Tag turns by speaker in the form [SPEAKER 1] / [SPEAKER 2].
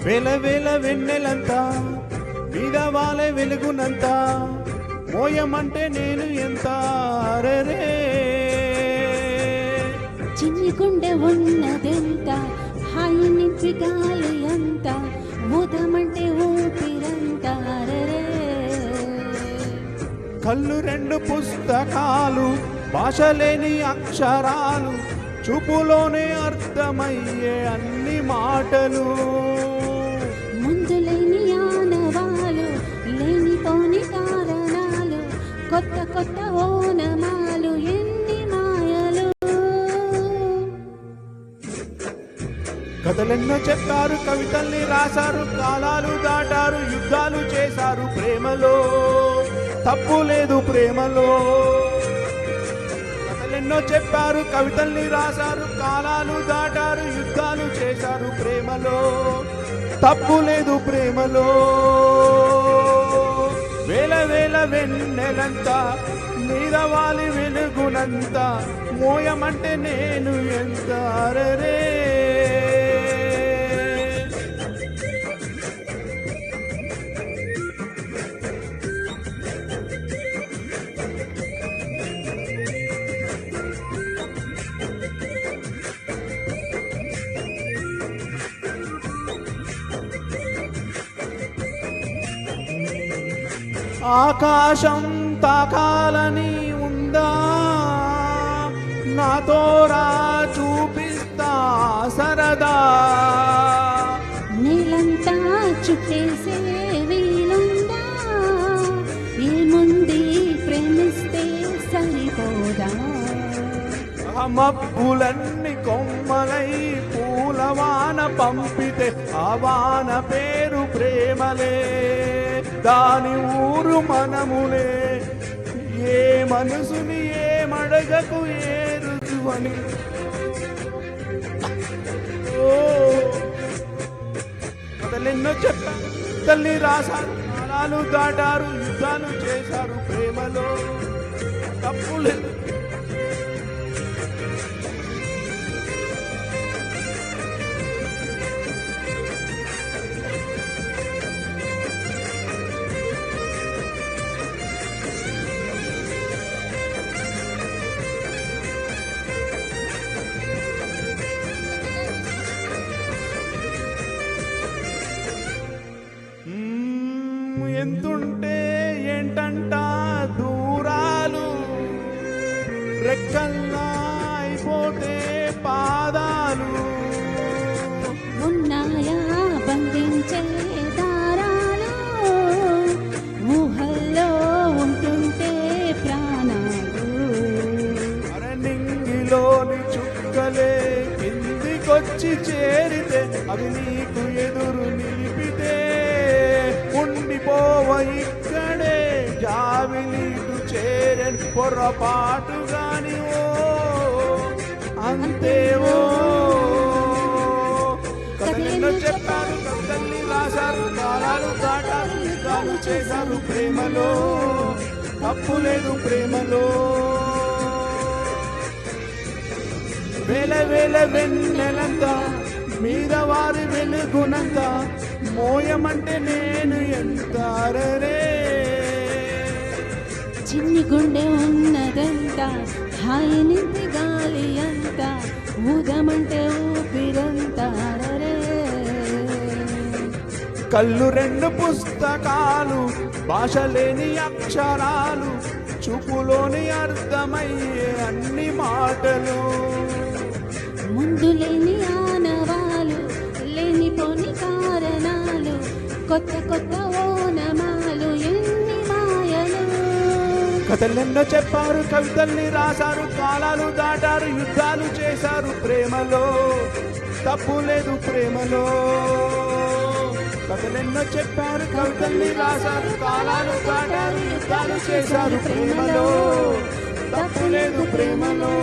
[SPEAKER 1] వేల వేల వెన్నెలంతా మీద వాలే వెలుగునంత మోయమంటే నేను ఎంత అరరే
[SPEAKER 2] చిన్ని గుండె ఉన్నదెంత హాయి నింపి గాలి అంత ఊదమంటే ఊపిరంత అరరే
[SPEAKER 1] కళ్ళు రెండు పుస్తకాలు భాష లేని అక్షరాలు చూపులోనే అర్థమయ్యే అన్ని మాటలు
[SPEAKER 2] ముందు లేని ఆనవాలు లేనిపోని కారణాలు కొత్త కొత్త ఓనమాలు ఎన్ని మాయలు
[SPEAKER 1] కథలెన్నో చెప్పారు కవితల్ని రాశారు కాలాలు దాటారు యుద్ధాలు చేశారు ప్రేమలో తప్పు లేదు ప్రేమలో కథలెన్నో చెప్పారు కవితల్ని రాశారు కాలాలు దాటారు యుద్ధాలు చేశారు ప్రేమలో తప్పు లేదు ప్రేమలో వేల వేల వెన్నెలంతా మీద వాలి వెలుగునంత మోయమంటే నేను ఎంత అరరే ఆకాశం తాకాలని ఉందా నాతో రా చూపిస్తా సరదా
[SPEAKER 2] నీలంతా చుట్టేసే వీలుందా ఏముంది ప్రేమిస్తే సరిపోదా
[SPEAKER 1] మబ్బులన్నీ కొమ్మలై పూలవాన పంపితే ఆ వాన పేరు ప్రేమలే దాని ఊరు మనములే ఏ మనసుని ఏ మడగకు ఏ రుజువని కథలెన్నో చెప్పారు తల్లి రాశారు కాలాలు దాటారు యుద్ధాలు చేశారు ప్రేమలో తప్పులేదు ఎంతుంటే ఏంటంట దూరాలు రెక్కల్లా అయిపోతే పాదాలు
[SPEAKER 2] ఉన్నాయా బంధించే దారాలు ఊహల్లో ఉంటుంటే ప్రాణాలు
[SPEAKER 1] అరణింగిలోని చుక్కలే కిందికొచ్చి చేరితే అవి నీకు ఎదురు నిలిపితే ఉండిపోవ ఇక్కడే జావిలీటు చేరని పొరపాటు గాని ఓ అంతేవో కథలెన్నో చెప్పారు కవితల్ని రాశారు కాలాలు దాటారు యుద్ధాలు చేశారు ప్రేమలో తప్పు లేదు ప్రేమలో వేల వేల వెన్నెలంతా మీద వారి వెలుగునంత మోయమంటే నేను ఎంత అరరే
[SPEAKER 2] చిన్ని గుండె ఉన్నదంత హాయి నింపి గాలి అంత ఊదమంటే ఊపిరంత అరరే
[SPEAKER 1] కళ్ళు రెండు పుస్తకాలు భాష లేని అక్షరాలు చూపులోని అర్థమయ్యే అన్ని మాటలు
[SPEAKER 2] ముందు లేని ఆనవాలు లేనిపోని కారణాలు కొత్త కొత్త ఓనమాలు ఎన్ని మాయలు
[SPEAKER 1] కథలెన్నో చెప్పారు కవితల్ని రాశారు కాలాలు దాటారు యుద్ధాలు చేశారు ప్రేమలో తప్పు లేదు ప్రేమలో కథలెన్నో చెప్పారు కవితల్ని రాశారు కాలాలు దాటారు యుద్ధాలు చేశారు ప్రేమలో తప్పు లేదు ప్రేమలో